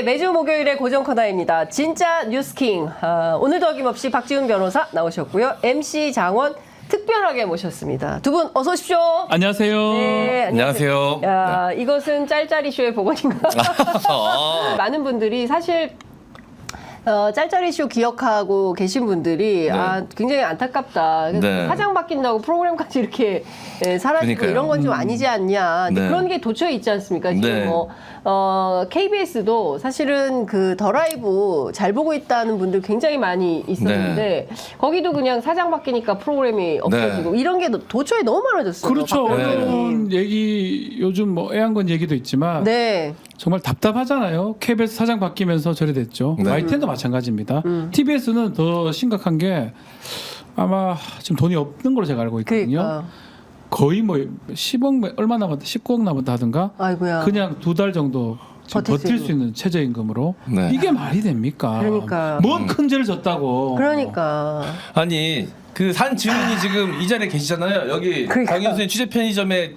매주 목요일의 고정 코너입니다. 진짜 뉴스킹. 오늘도 어김없이 박지훈 변호사 나오셨고요. MC 장원 특별하게 모셨습니다. 두 분 어서 오십시오. 안녕하세요. 네, 안녕하세요. 야, 이것은 짤짤이 쇼의 복원인가? 많은 분들이 사실 짤짤이 쇼 기억하고 계신 분들이 굉장히 안타깝다. 네. 사장 바뀐다고 프로그램까지 이렇게 사라지고 그러니까요. 이런 건 좀 아니지 않냐. 근데 네. 그런 게 도처에 있지 않습니까? 지금 네. 뭐 KBS도 사실은 그 더 라이브 잘 보고 있다는 분들 굉장히 많이 있었는데 거기도 그냥 사장 바뀌니까 프로그램이 없어지고 이런 게 도처에 너무 많아졌어요. 그렇죠. 박근혜 언론 얘기 요즘 뭐 애완건 얘기도 있지만 네. 정말 답답하잖아요. KBS 사장 바뀌면서 저래 됐죠. 네. YTN도 마찬가지입니다. TBS는 더 심각한 게 아마 지금 돈이 없는 걸로 제가 알고 있거든요. 그러니까. 거의 뭐 10억 얼마 남았다 19억 남았다 하든가 아이고야. 그냥 2달 정도 지금 버틸 수 있는 최저임금으로 네. 이게 말이 됩니까? 그러니까. 뭔 큰 죄를 졌다고. 그러니까. 아니 그 산 증인이 지금 이 자리에 계시잖아요. 여기 그러니까. 강현수의 취재 편의점에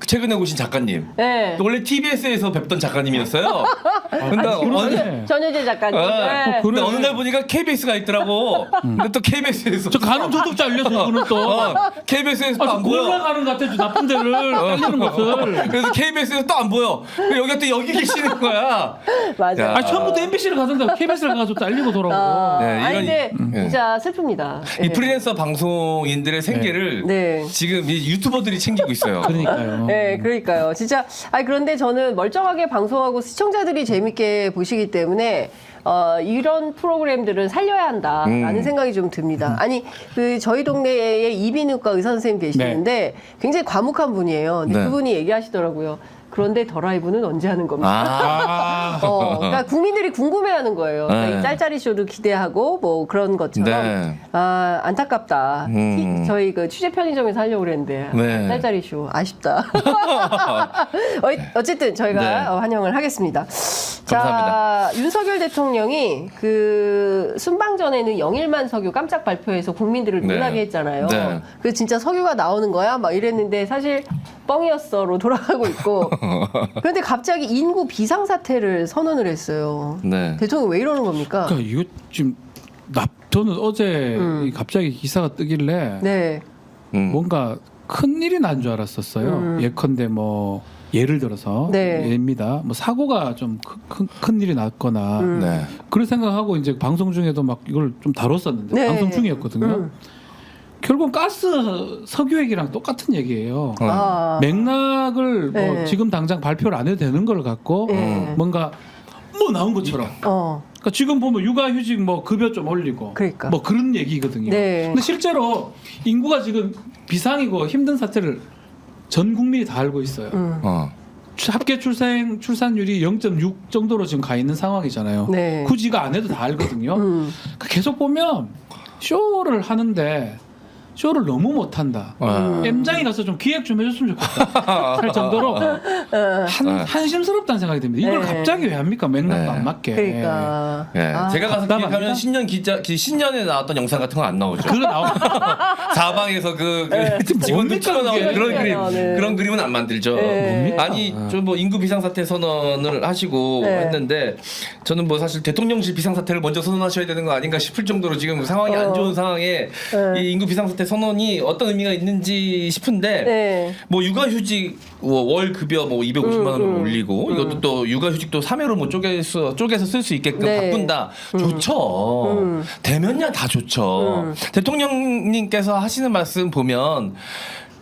최근에 오신 작가님. 네. 원래 TBS에서 뵙던 작가님이었어요. 근데 그러네. 전효재 작가님. 네. 근데 어느 날 보니까 KBS가 있더라고. 근데 또 KBS에서 저 간혹 도둑자 알려서 그거는 또 KBS에서 또 안 보여. 올라가는 것 같아. 나쁜 데를 딸리는 것을. 그래서 KBS에서 또 안 보여. 여기가 또 여기 계시는 거야. 맞아. 야. 아 처음부터 MBC를 가던데 KBS를 가서 딸리고 돌아오고. 네, 아니 이런- 근데 진짜 슬픕니다. 이 프리랜서 방송인들의 생계를 네. 지금 이 유튜버들이 챙기고 있어요. 그러니까요. 네, 그러니까요. 진짜. 아니 그런데 저는 멀쩡하게 방송하고 시청자들이 재밌게 보시기 때문에 이런 프로그램들은 살려야 한다라는 생각이 좀 듭니다. 아니 그 저희 동네에 이비인후과 의사 선생님 계시는데 굉장히 과묵한 분이에요. 근데 네. 그분이 얘기하시더라고요. 그런데 더 라이브는 언제 하는 겁니까? 그러니까 국민들이 궁금해하는 거예요. 그러니까 네. 이 짤짤이 쇼를 기대하고 뭐 그런 것처럼 네. 안타깝다. 저희 그 취재 편의점에서 하려고 그랬는데 네. 짤짤이 쇼 아쉽다. 어쨌든 저희가 네. 환영을 하겠습니다. 감사합니다. 자, 윤석열 대통령이 그 순방 전에는 영일만 석유 깜짝 발표해서 국민들을 네. 놀라게 했잖아요. 네. 그래서 진짜 석유가 나오는 거야? 막 이랬는데 사실 뻥이었어로 돌아가고 있고. 그런데 갑자기 인구 비상사태를 선언을 했어요. 네. 대통령 왜 이러는 겁니까? 그러니까 이거 지금 저는 어제 갑자기 기사가 뜨길래 네. 뭔가 큰 일이 난 줄 알았었어요. 예컨대 뭐 예를 들어서 네. 예입니다. 뭐 사고가 좀 큰 일이 났거나 네. 그런 생각하고 이제 방송 중에도 막 이걸 좀 다뤘었는데 네. 방송 중이었거든요. 결국 가스 석유 얘기랑 똑같은 얘기예요. 아. 맥락을 뭐 네. 지금 당장 발표를 안 해도 되는 걸 갖고 네. 뭔가 뭐 나온 것처럼. 그러니까 지금 보면 육아휴직 뭐 급여 좀 올리고 그러니까. 뭐 그런 얘기거든요. 네. 근데 실제로 인구가 지금 비상이고 힘든 사태를 전 국민이 다 알고 있어요. 합계 출산율이 0.6 정도로 지금 가 있는 상황이잖아요. 네. 굳이 이거 안 해도 다 알거든요. 그러니까 계속 보면 쇼를 하는데 쇼를 너무 못한다. M장에 가서 좀 기획 좀 해줬으면 좋겠다 할 정도로 한심스럽다는 생각이 듭니다. 이걸 네. 갑자기 왜 합니까? 맥락도 네. 안 맞게. 그러니까. 예. 제가 가서 답답합니다. 기획하면 신년에 나왔던 영상 같은 거 안 나오죠. 그거 나와. 사방에서 직원들 뭡니까, 튀어나오는 그게? 그런 그림, 네. 그런 그림은 안 만들죠. 뭡니까? 아니 좀 뭐 인구 비상사태 선언을 하시고 네. 했는데 저는 뭐 사실 대통령실 비상사태를 먼저 선언하셔야 되는 거 아닌가 싶을 정도로 지금 상황이 안 좋은 상황에 이 인구 비상사태 선언이 어떤 의미가 있는지 싶은데 네. 뭐 육아휴직 월 급여 뭐 250만 원을 올리고 이것도 또 육아휴직도 3회로 뭐 쪼개서 쓸 수 있게끔 네. 바꾼다. 좋죠. 되면야 다 좋죠. 대통령님께서 하시는 말씀 보면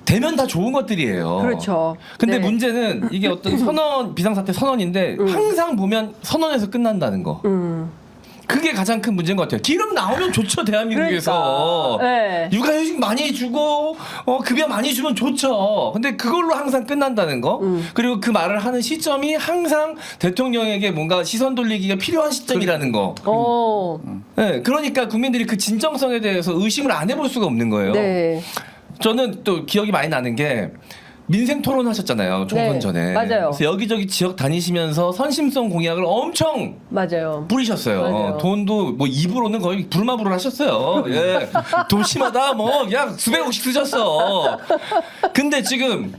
되면 다 좋은 것들이에요. 그렇죠. 근데 네. 문제는 이게 어떤 선언 비상사태 선언인데 항상 보면 선언에서 끝난다는 거. 그게 가장 큰 문제인 것 같아요. 기름 나오면 좋죠, 대한민국에서. 그러니까. 네. 육아휴직 많이 주고 급여 많이 주면 좋죠. 근데 그걸로 항상 끝난다는 거. 그리고 그 말을 하는 시점이 항상 대통령에게 뭔가 시선 돌리기가 필요한 시점이라는 거. 네, 그러니까 국민들이 그 진정성에 대해서 의심을 안 해볼 수가 없는 거예요. 네. 저는 또 기억이 많이 나는 게 민생 토론하셨잖아요. 총선 네, 전에. 맞아요. 그래서 여기저기 지역 다니시면서 선심성 공약을 엄청 맞아요. 뿌리셨어요. 맞아요. 돈도 뭐 입으로는 거의 부르마부를 하셨어요. 예. 도시마다 뭐 그냥 수백억씩 쓰셨어. 근데 지금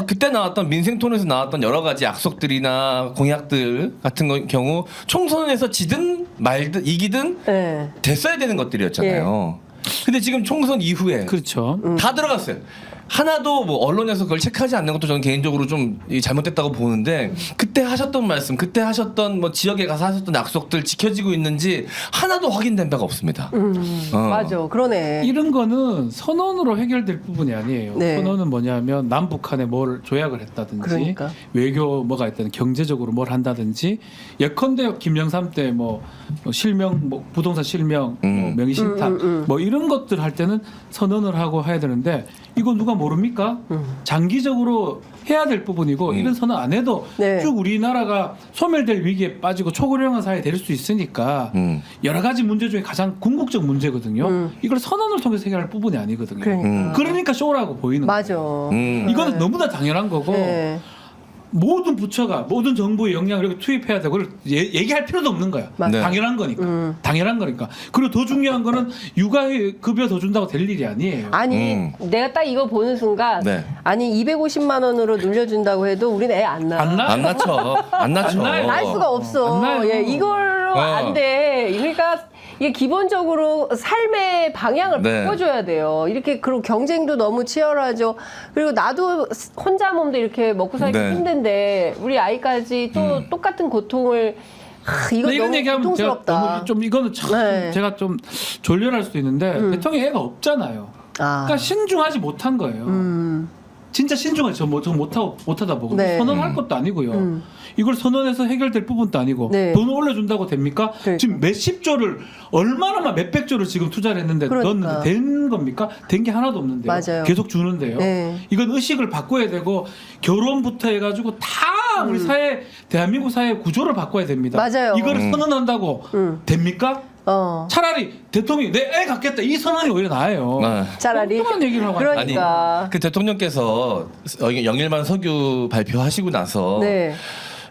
그때 나왔던 민생 토론에서 나왔던 여러 가지 약속들이나 공약들 같은 경우 총선에서 지든 말든 이기든 네. 됐어야 되는 것들이었잖아요. 근데 지금 총선 이후에 그렇죠. 다 들어갔어요. 하나도 뭐 언론에서 그걸 체크하지 않는 것도 저는 개인적으로 좀 잘못됐다고 보는데 그때 하셨던 말씀, 그때 하셨던 뭐 지역에 가서 하셨던 약속들 지켜지고 있는지 하나도 확인된 바가 없습니다. 맞아. 그러네. 이런 거는 선언으로 해결될 부분이 아니에요. 네. 선언은 뭐냐면 남북한에 뭘 조약을 했다든지 그러니까. 외교 뭐가 있다든 경제적으로 뭘 한다든지 예컨대 김영삼 때 뭐 실명 뭐 부동산 실명 뭐 명의신탁 뭐 이런 것들 할 때는 선언을 하고 해야 되는데 이거 누가 모릅니까? 장기적으로 해야 될 부분이고 이런 선언 안 해도 네. 쭉 우리나라가 소멸될 위기에 빠지고 초고령화 사회 될 수 있으니까 여러 가지 문제 중에 가장 궁극적 문제거든요. 이걸 선언을 통해서 해결할 부분이 아니거든요. 그러니까. 쇼라고 보이는 거예요. 맞아. 이거는 너무나 당연한 거고 네. 모든 부처가 모든 정부의 역량을 이렇게 투입해야 되고 그걸 얘기할 필요도 없는 거야. 네. 당연한 거니까. 당연한 거니까. 그리고 더 중요한 거는 육아급여 더 준다고 될 일이 아니에요. 아니 내가 딱 이거 보는 순간 네. 아니 250만 원으로 늘려준다고 해도 우리는 애 안 낳아. 안 나? 안 낳죠. 안 낳죠. 안 나요. 날 수가 없어. 안 나요. 예, 이걸로 안 돼. 그러니까 이게 기본적으로 삶의 방향을 네. 바꿔줘야 돼요. 이렇게 그리고 경쟁도 너무 치열하죠. 그리고 나도 혼자 몸도 이렇게 먹고 살기 네. 힘든데 우리 아이까지 또 똑같은 고통을 이거 근데 이런 너무 얘기하면 제가 고통스럽다. 너무 좀 이거는 참 네. 제가 좀 졸렬할 수도 있는데 대통령이 애가 없잖아요. 아. 그러니까 신중하지 못한 거예요. 진짜 신중하지 저 못하다 보고 네. 선언할 것도 아니고요. 이걸 선언해서 해결될 부분도 아니고 네. 돈 올려준다고 됩니까? 그러니까. 지금 몇십조를 얼마나 몇백조를 지금 투자를 했는데 그러니까. 넣었는데 된 겁니까? 된 게 하나도 없는데요. 맞아요. 계속 주는데요. 네. 이건 의식을 바꿔야 되고 결혼부터 해가지고 다 우리 사회 대한민국 사회 구조를 바꿔야 됩니다. 맞아요. 이거를 선언한다고 됩니까? 차라리 대통령이 내 애 갖겠다 이 선언이 오히려 나아요. 네. 차라리 엉뚱한 얘기를 하고 그러니까. 아니 그 대통령께서 영일만 석유 발표하시고 나서 네.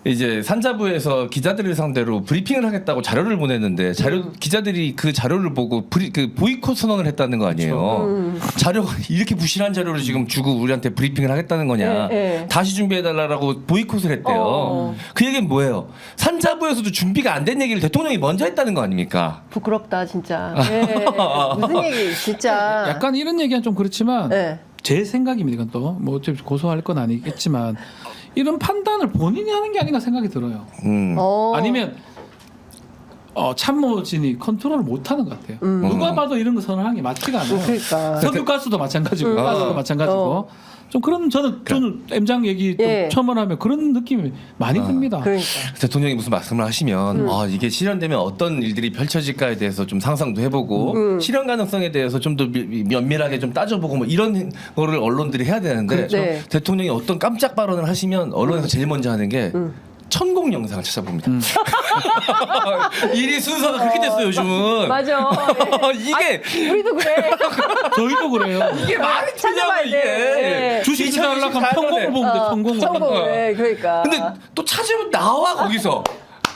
이제 산자부에서 기자들을 상대로 브리핑을 하겠다고 자료를 보냈는데 기자들이 그 자료를 보고 그 보이콧 선언을 했다는 거 아니에요. 자료가 이렇게 부실한 자료를 지금 주고 우리한테 브리핑을 하겠다는 거냐. 네. 다시 준비해달라고 보이콧을 했대요. 그 얘기는 뭐예요? 산자부에서도 준비가 안 된 얘기를 대통령이 먼저 했다는 거 아닙니까? 부끄럽다 진짜. 네. 무슨 얘기 진짜. 약간 이런 얘기는 좀 그렇지만 네. 제 생각입니다. 이건 또 뭐 어차피 고소할 건 아니겠지만 이런 판단을 본인이 하는 게 아닌가 생각이 들어요. 아니면 참모진이 컨트롤을 못하는 것 같아요. 누가 봐도 이런 거 선언하는 게 맞지가 않아요. 그러니까. 석유가스도 마찬가지고 가스도 마찬가지고 좀 그런 저는 M장 얘기 좀 예. 첨언하면 그런 느낌이 많이 듭니다. 그러니까. 대통령이 무슨 말씀을 하시면 이게 실현되면 어떤 일들이 펼쳐질까에 대해서 좀 상상도 해보고 실현 가능성에 대해서 좀 더 면밀하게 좀 따져보고 뭐 이런 거를 언론들이 해야 되는데 그렇죠. 네. 대통령이 어떤 깜짝 발언을 하시면 언론에서 제일 먼저 하는 게 천공 영상을 찾아봅니다. 일이 순서가 그렇게 됐어요 요즘은. 맞아. 이게 아니, 우리도 그래. 저희도 그래요. 이게 말이 되냐고 찾아봐야 이게. 돼. 주식 투자하려고 하면 평공을 보면 돼. 평공을. 성공. 네, 그러니까. 근데 또 찾으면 나와 거기서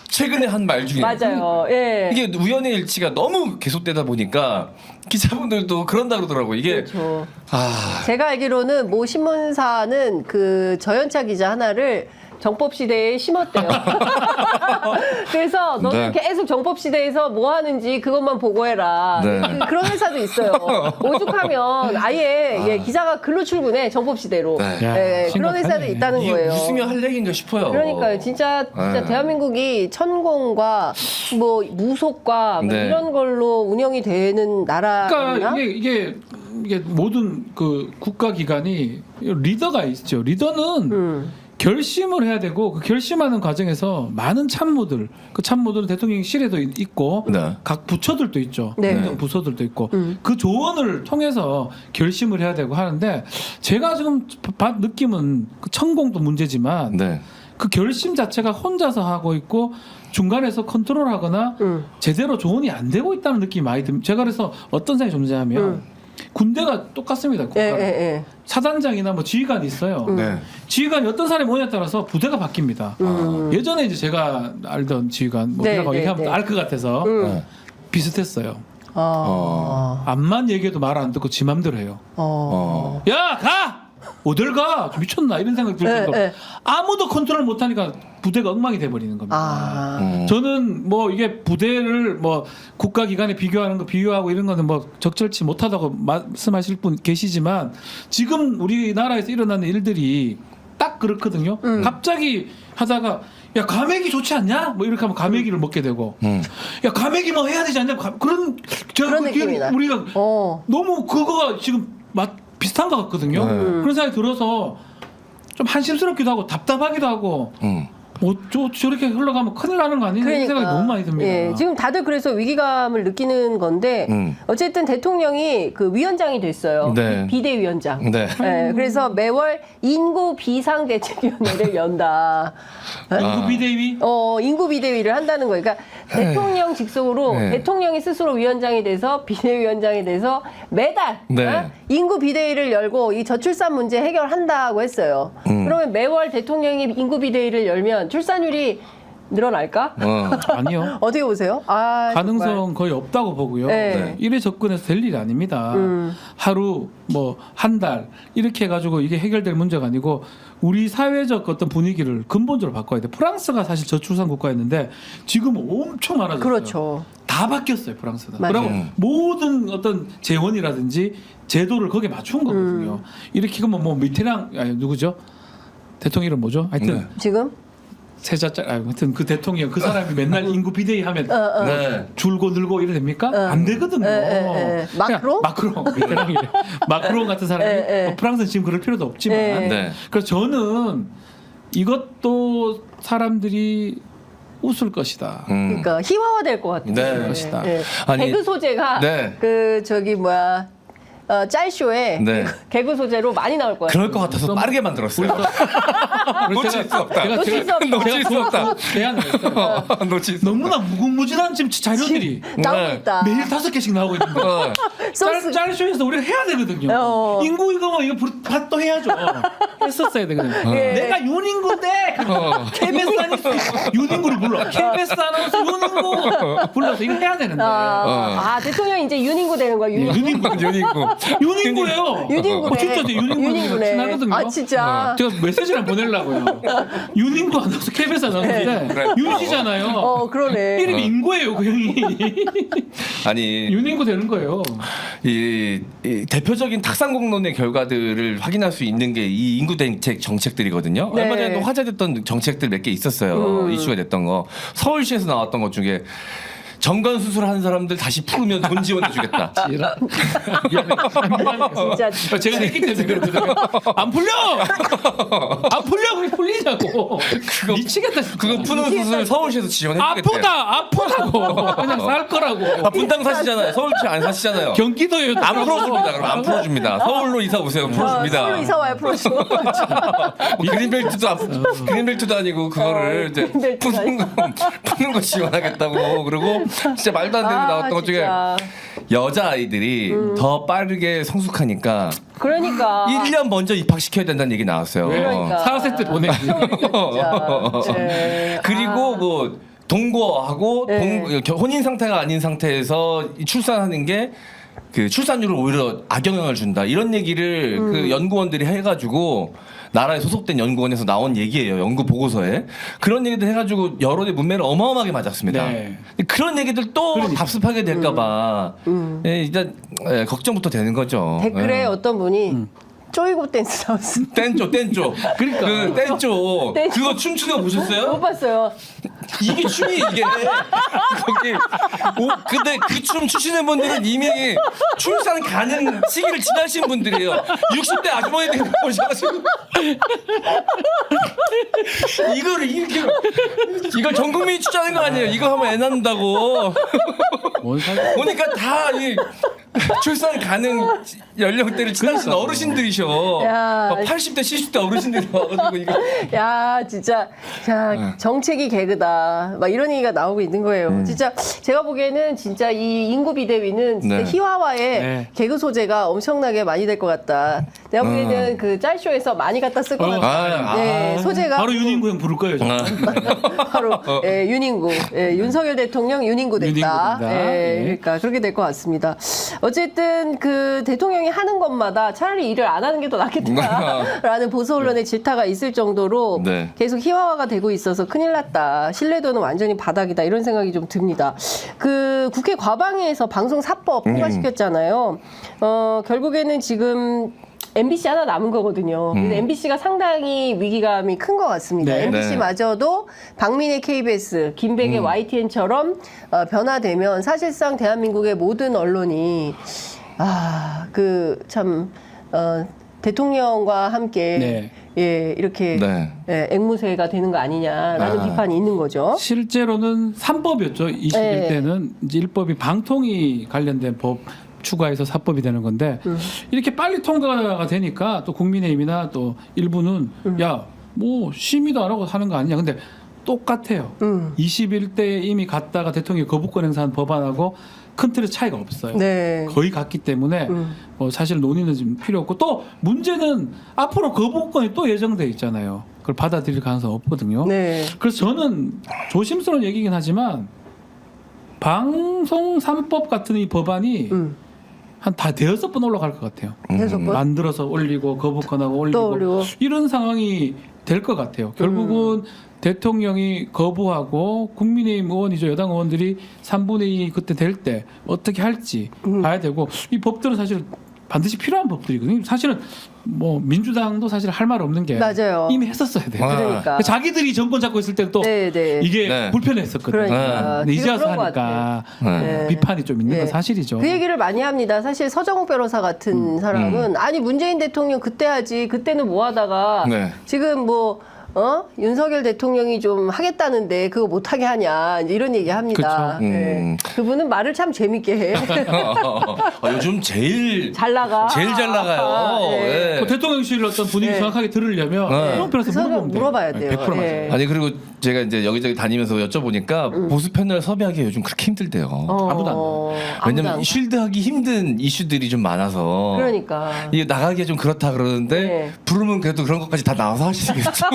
최근에 한 말 중에 맞아요. 예. 이게 우연의 일치가 너무 계속되다 보니까 기자분들도 그런다 그러더라고 이게. 그렇죠. 아 제가 알기로는 모 신문사는 그 저연차 기자 하나를 정법 시대에 심었대요. 그래서 너는 네. 계속 정법 시대에서 뭐 하는지 그것만 보고해라. 네. 그런 회사도 있어요. 오죽하면 아예 예, 기자가 글로 출근해 정법 시대로. 네. 예, 그런 심각하네. 회사도 있다는 이게 거예요. 웃으며 할 얘기인가 싶어요. 그러니까요. 진짜 네. 대한민국이 천공과 뭐 무속과 뭐 네. 이런 걸로 운영이 되는 나라나. 그러니까 이게 모든 그 국가 기관이 리더가 있죠. 리더는 결심을 해야 되고 그 결심하는 과정에서 많은 참모들, 그 참모들은 대통령실에도 있고 네. 각 부처들도 있죠. 네. 행정 부서들도 있고 그 조언을 통해서 결심을 해야 되고 하는데 제가 지금 느낌은 그 천공도 문제지만 네. 그 결심 자체가 혼자서 하고 있고 중간에서 컨트롤하거나 제대로 조언이 안 되고 있다는 느낌이 많이 듭니다. 제가 그래서 어떤 생각이 좀 드냐면 군대가 똑같습니다. 예, 국가는. 예. 사단장이나 뭐 지휘관이 있어요. 네. 지휘관이 어떤 사람이 오냐에 따라서 부대가 바뀝니다. 예전에 이제 제가 알던 지휘관 뭐 네, 이라고 네, 얘기하면 네. 알 것 같아서 네. 비슷했어요. 아. 암만 얘기해도 말 안 듣고 지 맘대로 해요. 야 가! 어딜 가? 미쳤나? 이런 생각이 들 정도로 네. 아무도 컨트롤 못하니까 부대가 엉망이 돼버리는 겁니다. 아. 저는 뭐 이게 부대를 뭐 국가기관에 비교하는 거 비교하고 이런 거는 뭐 적절치 못하다고 말씀하실 분 계시지만 지금 우리나라에서 일어나는 일들이 딱 그렇거든요. 갑자기 하다가 야 과메기 좋지 않냐? 뭐 이렇게 하면 과메기를 먹게 되고 야 과메기 뭐 해야 되지 않냐? 그런 제가 그런 그게 느낌이다. 우리가 너무 그거가 지금 비슷한 것 같거든요. 그런 생각이 들어서 좀 한심스럽기도 하고 답답하기도 하고 뭐 저렇게 흘러가면 큰일 나는 거 아니냐 이런 생각이 너무 많이 듭니다. 예, 지금 다들 그래서 위기감을 느끼는 건데 어쨌든 대통령이 그 위원장이 됐어요. 네. 비대위원장. 네. 예, 그래서 매월 인구 비상대책위원회를 연다. 인구 비대위? 인구 비대위를 한다는 거예요. 그러니까 대통령 직속으로 네. 대통령이 스스로 위원장이 돼서 비대위원장이 돼서 매달 네. 인구 비대위를 열고 이 저출산 문제 해결한다고 했어요. 그러면 매월 대통령이 인구 비대위를 열면 출산율이 늘어날까? 아니요. 어떻게 보세요? 아, 가능성 정말. 거의 없다고 보고요. 네. 이래 접근해서 될 일이 아닙니다. 하루 뭐 한 달 이렇게 해가지고 이게 해결될 문제가 아니고 우리 사회적 어떤 분위기를 근본적으로 바꿔야 돼. 프랑스가 사실 저출산 국가였는데 지금은 엄청 많아졌어요. 그렇죠. 다 바뀌었어요 프랑스는. 맞아요. 그리고 모든 어떤 재원이라든지 제도를 거기에 맞춘 거거든요. 이렇게 하면 뭐 미테랑 아니 누구죠? 대통령 이름 뭐죠? 하여튼 지금? 세자짤 하여튼 그 대통령 그 사람이 맨날 인구 비대위 하면 네. 줄고 늘고 이래 됩니까? 안 되거든요. 마크롱? 마크롱 미테랑이래. 마크롱 같은 사람이 뭐 프랑스는 지금 그럴 필요도 없지만 네. 그래서 저는 이것도 사람들이 웃을 것이다. 그러니까 희화화될 것 같아요. 네. 것이다. 아니, 개그 소재가 네. 그 저기 뭐야 짤쇼에 네. 개그 소재로 많이 나올 거예요. 그럴 것 같아서 빠르게 만들었어요. 놓칠 수 없다. 놓칠 수 없다. 놓칠 수 없다. 대안을 했어요. 놓칠 수 너무나 무궁무진한 지금 자료들이 나오고 네. 있다. 매일 5개씩 나오고 있는데 없다. 소스. 짤쇼에서 우리가 해야 되거든요. 인구 이거 뭐 이거 또 해야죠. 했었어야 되거든요. 예. 내가 윤인구인데 KBS 아나운서 윤인구를 불러. KBS 아나운서 윤인구 불러서 이거 해야 되는데. 대통령이 이제 윤인구 되는 거야. 윤인구. 윤인구. 윤인구예요. 윤인구네. 진짜 윤인구네. 친하거든요. 아 진짜. 제가 메시지를 보내려고요. 윤인구 아나운서 KBS 아나운서인데 그래. 윤씨잖아요. 그러네. 이름이 인구예요, 그 형이. 아니 윤인구 되는 거예요. 이 대표적인 탁상공론의 결과들을 확인할 수 있는 게 이 인구 대책 정책들이거든요. 네. 얼마 전에도 화제됐던 정책들 몇 개 있었어요. 이슈가 됐던 거. 서울시에서 나왔던 것 중에 정관 수술하는 사람들 다시 풀으면 돈 지원해주겠다. 진짜. 제가 냈기 때문에 그렇거든요. 안 풀려! 안 풀려! 그게 풀리냐고. 미치겠다. 진짜. 그거 푸는 수술 서울시에서 지원해주겠대. 아프다고. 그냥 살 거라고. 분당 사시잖아요. 서울시 안 사시잖아요. 경기도에 안 풀어줍니다. 그럼 안 풀어줍니다. 서울로 이사 오세요. 풀어줍니다. 서울로 이사 와요 풀어주고. 뭐 그린벨트도 아니고 그거를 이제 푸는 거 지원하겠다고 그리고 진짜 말도 안 되는 거 나왔던 것 중에 진짜. 여자 아이들이 더 빠르게 성숙하니까 그러니까. 1년 먼저 입학시켜야 된다는 얘기 나왔어요. 그러니까. 사세 때 보내지. 진짜. 네. 그리고 뭐 동거하고 네. 혼인 상태가 아닌 상태에서 출산하는 게 그 출산율을 오히려 악영향을 준다 이런 얘기를 그 연구원들이 해가지고 나라에 소속된 연구원에서 나온 얘기예요. 연구 보고서에 그런 얘기들 해가지고 여론의 문매를 어마어마하게 맞았습니다. 네. 그런 얘기들 또 답습하게 될까봐 일단 걱정부터 되는 거죠. 댓글에 예. 어떤 분이 쪼이고 댄스 나왔어. 댄조 그러니까. 그 댄조 댄조. 그거 춤추는 거 못 보셨어요? 봤어요. 이게 춤이 이게 거기 근데 그 춤 추시는 분들은 이미 출산 가는 시기를 지나신 분들이에요. 60대 아주머니들 보셔가지고 이걸 전 국민이 추천하는 거 아니에요? 이거 하면 애 낳는다고 뭔 살? 보니까 다 출산 가능 연령대를 지나신 어르신들이셔. 야. 80대 70대 어르신들이 와가지고 이거 야, 진짜, 야, 정책이 개그다. 막 이런 얘기가 나오고 있는 거예요. 진짜 제가 보기에는 진짜 이 인구 비대위는 진짜 네. 희화화의 네. 개그 소재가 엄청나게 많이 될 것 같다. 내가 보기에는 그 짤쇼에서 많이 갖다 쓸 것 같다. 네, 소재가 바로 윤인구 형 부를 거예요. 저는. 바로 예, 윤인구, 예, 윤석열 대통령 윤인구 됐다. 윤인구 된다. 예, 예. 그러니까 그렇게 될 것 같습니다. 어쨌든 그 대통령이 하는 것마다 차라리 일을 안 하는 게 더 낫겠다라는 보수 언론의 질타가 있을 정도로 네. 계속 희화화가 되고 있어서 큰일 났다. 신뢰도는 완전히 바닥이다. 이런 생각이 좀 듭니다. 그 국회 과방위에서 방송 사법 통과시켰잖아요. 결국에는 지금 MBC 하나 남은 거거든요. 근데 MBC가 상당히 위기감이 큰 것 같습니다. 네. MBC마저도 박민의 KBS, 김백의 YTN처럼 변화되면 사실상 대한민국의 모든 언론이 대통령과 함께 네. 예, 이렇게 네. 예, 앵무새가 되는 거 아니냐라는 비판이 있는 거죠. 실제로는 3법이었죠. 21대는 이제 1법이 방통위 관련된 법 추가해서 4법이 되는 건데 이렇게 빨리 통과가 되니까 또 국민의힘이나 또 일부는 야, 뭐 심의도 안 하고 하는 거 아니냐. 근데 똑같아요. 21대에 이미 갔다가 대통령이 거부권 행사한 법안하고 큰 틀의 차이가 없어요. 네. 거의 같기 때문에 사실 논의는 좀 필요 없고 또 문제는 앞으로 거부권이 또 예정돼 있잖아요. 그걸 받아들일 가능성이 없거든요. 네. 그래서 저는 조심스러운 얘기긴 하지만 방송 3법 같은 이 법안이 한 다 5번 올라갈 것 같아요. 계속 뭐 만들어서 올리고 거부권하고 올리고, 또 올리고. 이런 상황이 될 것 같아요. 결국은 대통령이 거부하고 국민의힘 의원이죠. 여당 의원들이 3분의 2 그때 될 때 어떻게 할지 봐야 되고 이 법들은 사실 반드시 필요한 법들이거든요. 사실은 뭐 민주당도 사실 할 말 없는 게 맞아요. 이미 했었어야 돼요. 그러니까. 자기들이 정권 잡고 있을 때는 또 네, 네. 이게 네. 불편했었거든요. 그러니까. 근데 이제 지금 와서 그런 것 하니까 네. 비판이 좀 있는 네. 건 사실이죠. 그 얘기를 많이 합니다. 사실 서정욱 변호사 같은 사람은 아니 문재인 대통령 그때 하지 그때는 뭐 하다가 네. 지금 뭐 윤석열 대통령이 좀 하겠다는데 그거 못하게 하냐 이제 이런 얘기 합니다. 그쵸. 네. 그분은 말을 참 재밌게 해. 요즘 제일 잘 나가. 제일 잘 나가요. 네. 예. 그 대통령실 어떤 분위기 네. 정확하게 들으려면 네. 서정욱 변호사 서정욱 물어봐야 돼요. 100% 맞아요. 네. 아니 그리고 제가 이제 여기저기 다니면서 여쭤보니까 보수 패널 섭외하기 요즘 그렇게 힘들대요. 아무도 안 왜냐면 아무도 안 쉴드하기 힘든 이슈들이 좀 많아서 그러니까. 이게 나가기가 좀 그렇다 그러는데 네. 부르면 그래도 그런 것까지 다 나와서 하시겠죠.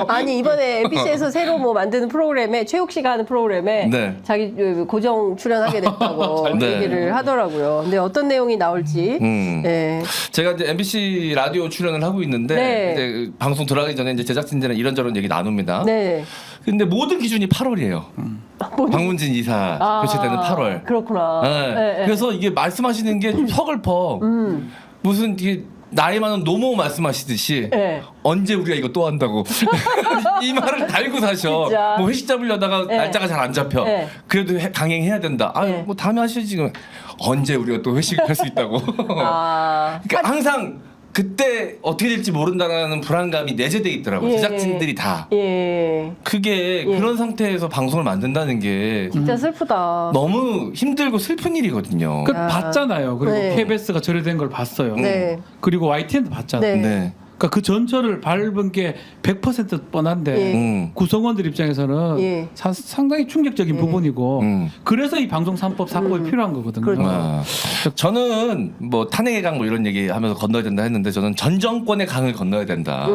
아니 이번에 MBC에서 새로 뭐 만드는 프로그램에 최욱 씨가 하는 프로그램에 네. 자기 고정 출연하게 됐다고 네. 얘기를 하더라고요. 근데 어떤 내용이 나올지. 네. 제가 이제 MBC 라디오 출연을 하고 있는데 네. 이제 방송 들어가기 전에 이제 제작진들이랑 이런저런 얘기 나눕니다. 네. 근데 모든 기준이 8월이에요. 박문진 이사 교체되는 8월. 그렇구나. 네. 네, 네. 그래서 이게 말씀하시는 게 좀 서글퍼. 무슨 이게 나이 많은 노모 말씀하시듯이 네. 언제 우리가 이거 또 한다고 이 말을 달고 사셔. 진짜. 뭐 회식 잡으려다가 네. 날짜가 잘 안 잡혀. 네. 그래도 강행해야 된다. 아유 네. 뭐 다음에 하시지 지금 언제 우리가 또 회식을 할 수 있다고. 아. 그러니까 항상 그때 어떻게 될지 모른다는 불안감이 내재돼 있더라고요. 예. 제작진들이 다. 예. 그게 그런 상태에서 방송을 만든다는 게 진짜 슬프다. 너무 힘들고 슬픈 일이거든요. 그 봤잖아요. 그리고 네. KBS가 처리된 걸 봤어요. 네. 그리고 YTN도 봤잖아요. 네. 네. 그러니까 그 전철을 밟은 게 100% 뻔한데 예. 구성원들 입장에서는 예. 상당히 충격적인 부분이고 그래서 이 방송 3법 4법이 필요한 거거든요. 그렇죠. 아, 저는 뭐 탄핵의 강 뭐 이런 얘기하면서 건너야 된다 했는데 저는 전 정권의 강을 건너야 된다.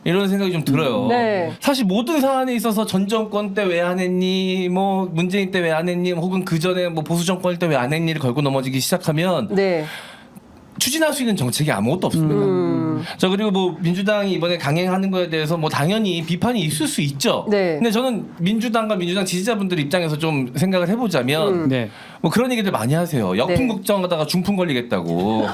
이런 생각이 좀 들어요. 네. 사실 모든 사안에 있어서 전 정권 때 왜 안 했니, 뭐 문재인 때 왜 안 했니, 혹은 그 전에 뭐 보수 정권일 때 왜 안 했니를 걸고 넘어지기 시작하면 네. 추진할 수 있는 정책이 아무것도 없습니다. 저 그리고 뭐 민주당이 이번에 강행하는 거에 대해서 뭐 당연히 비판이 있을 수 있죠. 네. 근데 저는 민주당과 민주당 지지자분들 입장에서 좀 생각을 해보자면 네. 뭐 그런 얘기들 많이 하세요. 역풍 네. 걱정하다가 중풍 걸리겠다고.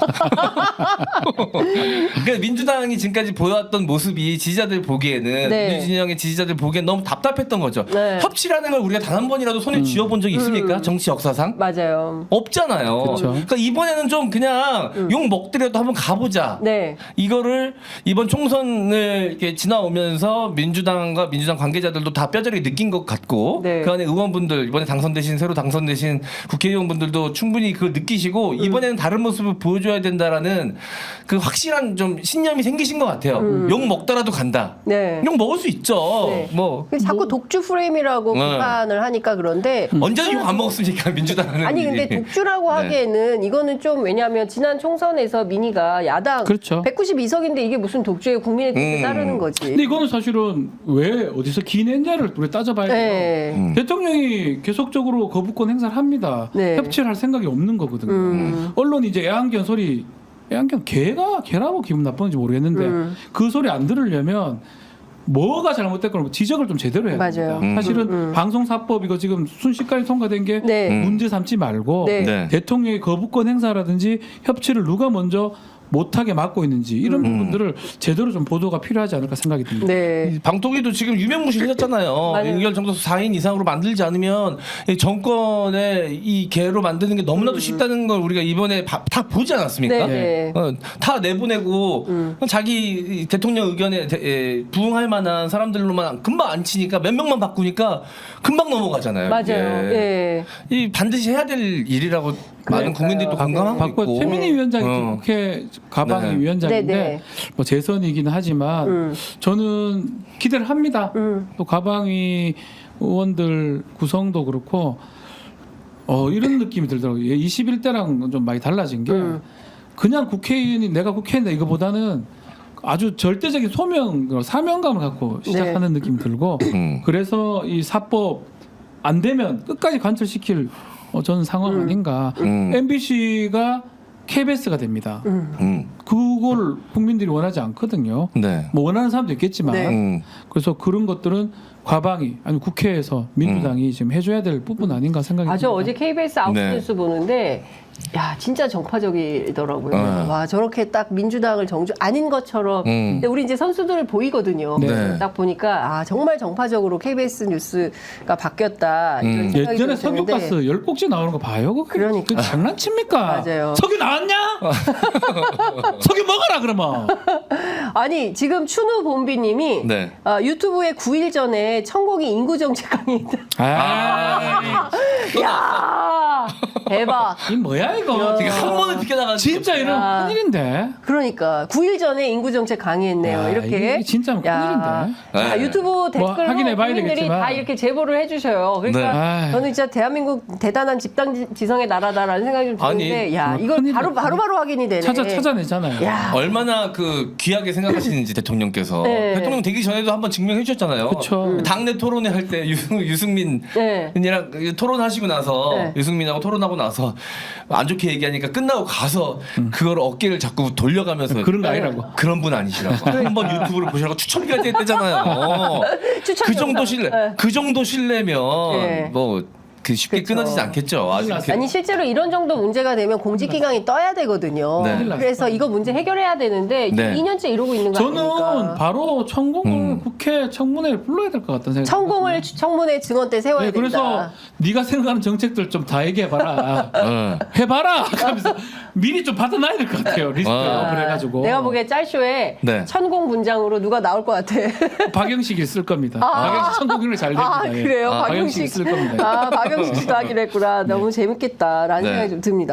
그러니까 민주당이 지금까지 보여왔던 모습이 지지자들 보기에는 네. 민주진영의 지지자들 보기엔 너무 답답했던 거죠. 네. 협치라는 걸 우리가 단 한 번이라도 손에 쥐어본 적이 있습니까? 정치 역사상? 맞아요. 없잖아요. 그쵸. 그러니까 이번에는 좀 그냥 욕 먹더라도 한번 가보자. 네. 이거를 이번 총선을 이렇게 지나오면서 민주당과 민주당 관계자들도 다 뼈저리게 느낀 것 같고 네. 그 안에 의원분들 이번에 당선되신 새로 당선되신 국회의원분들도 충분히 그걸 느끼시고 이번에는 다른 모습을 보여줘야 된다라는 그 확실한 좀 신념이 생기신 것 같아요. 욕 먹더라도 간다. 네. 욕 먹을 수 있죠. 네. 뭐 자꾸 독주 프레임이라고 네. 비판을 하니까 그런데 언제는 욕 안 먹었습니까 민주당은? 아니 근데 독주라고 네. 하기에는 이거는 좀 왜냐하면 지난 총선에서 민의가 야당 그렇죠. 192석인데 이게 무슨 독주예요? 국민의 뜻에 따르는 거지. 근데 이거는 사실은 왜 어디서 기냈냐를 우리 따져봐야 돼요. 네. 대통령이 계속적으로 거부권 행사를 합니다. 네. 협치를 할 생각이 없는 거거든요. 언론이 이제 애완견 소리, 애완견 개라고 기분 나쁘는지 모르겠는데 그 소리 안 들으려면 뭐가 잘못됐거나 지적을 좀 제대로 해야 맞아요. 됩니다. 사실은 방송사법 이거 지금 순식간에 통과된 게 네. 문제 삼지 말고 네. 네. 대통령의 거부권 행사라든지 협치를 누가 먼저 못하게 막고 있는지 이런 부분들을 제대로 좀 보도가 필요하지 않을까 생각이 듭니다. 네. 방통위도 지금 유명무실해졌잖아요. 맞아요. 연결 정도수 4인 이상으로 만들지 않으면 이 정권의 이 개로 만드는 게 너무나도 쉽다는 걸 우리가 이번에 다 보지 않았습니까? 네. 다 내보내고 자기 대통령 의견에 부응할 만한 사람들로만 금방 안 치니까 몇 명만 바꾸니까 금방 넘어가잖아요. 맞아요. 이게. 예. 이 반드시 해야 될 일이라고 많은 국민들이 또 공감하고 바꿔 있고. 최민희 위원장이 국회 가방의 네. 위원장인데 네, 네. 뭐 재선이기는 하지만 저는 기대를 합니다. 또 가방위 의원들 구성도 그렇고 이런 느낌이 들더라고요. 21대랑 좀 많이 달라진 게 그냥 국회의원이 내가 국회의원이다 이거보다는 아주 절대적인 소명, 사명감을 갖고 시작하는 느낌이 들고 그래서 이 사법 안 되면 끝까지 관철시킬 저는 상황 아닌가. MBC가 KBS가 됩니다. 그걸 국민들이 원하지 않거든요. 네. 뭐 원하는 사람도 있겠지만 네. 그래서 그런 것들은 과방위 아니 국회에서 민주당이 지금 해줘야 될 부분 아닌가 생각이 저 듭니다. 어제 KBS 아웃뉴스 보는데 야 진짜 정파적이더라고요. 와 저렇게 딱 민주당을 아닌 것처럼. 근데 우리 이제 선수들을 보이거든요. 네. 딱 보니까 정말 정파적으로 KBS 뉴스가 바뀌었다. 이런 생각이 예전에 좀 드는데. 석유가스 10꼭지 나오는 거 봐요? 그러니까. 그 장난칩니까? 맞아요. 석유 나왔냐? 석유 먹어라 그러면. 아니 지금 추누 본비님이 네. 유튜브에 9일 전에 천공이 인구정책 강의했다. 야 대박. 이 뭐야 이거? 지금 한 번을 비켜나가는 진짜 이런 큰일인데. 그러니까 9일 전에 인구정책 강의했네요. 야, 이렇게. 이게 진짜 큰일인데. 자, 네. 유튜브 댓글로 확인해봐야 국민들이 되겠지만. 다 이렇게 제보를 해주셔요. 그러니까 네. 저는 진짜 대한민국 대단한 집단지성의 나라다라는 생각이 좀 드는데, 아니, 야 이걸 큰일이다. 바로 확인이 되네. 찾아내잖아요. 야. 얼마나 그 귀하게 생각하시는지 대통령께서 네. 대통령 되기 전에도 한번 증명해 주셨잖아요. 그쵸. 당내 토론회 할 때 유승민 네. 이랑 토론하시고 나서 네. 유승민하고 토론하고 나서 안 좋게 얘기하니까 끝나고 가서 그걸 어깨를 자꾸 돌려가면서 그런 거 아니라고. 그런 분 아니시라고 한번 유튜브를 보시라고 추천까지 했대잖아요. 추천 그 정도 영상. 신뢰 네. 그 정도 신뢰면 네. 뭐 그 쉽게 그쵸. 끊어지지 않겠죠. 아직 아니 실제로 이런 정도 문제가 되면 공직기강이 떠야 되거든요. 네. 그래서 이거 문제 해결해야 되는데 네. 2년째 이러고 있는 거 저는 아닙니까? 바로 천공을 국회 청문회에 불러야 될 것 같다는 생각이 천공을 청문회 증언 때 세워야 된다. 그래서 네가 생각하는 정책들 좀 다 얘기해봐라. 해봐라. 하면서 미리 좀 받아놔야 될 것 같아요. 리스트로 그래가지고. 내가 보기에 짤쇼에 네. 천공 분장으로 누가 나올 것 같아. 박영식이 쓸 겁니다. 박영식 천공률이 잘 됩니다. 예. 그래요? 박영식이 쓸 겁니다. 박영식 씨도 하기로 했구나. 너무 재밌겠다라는 네. 생각이 좀 듭니다.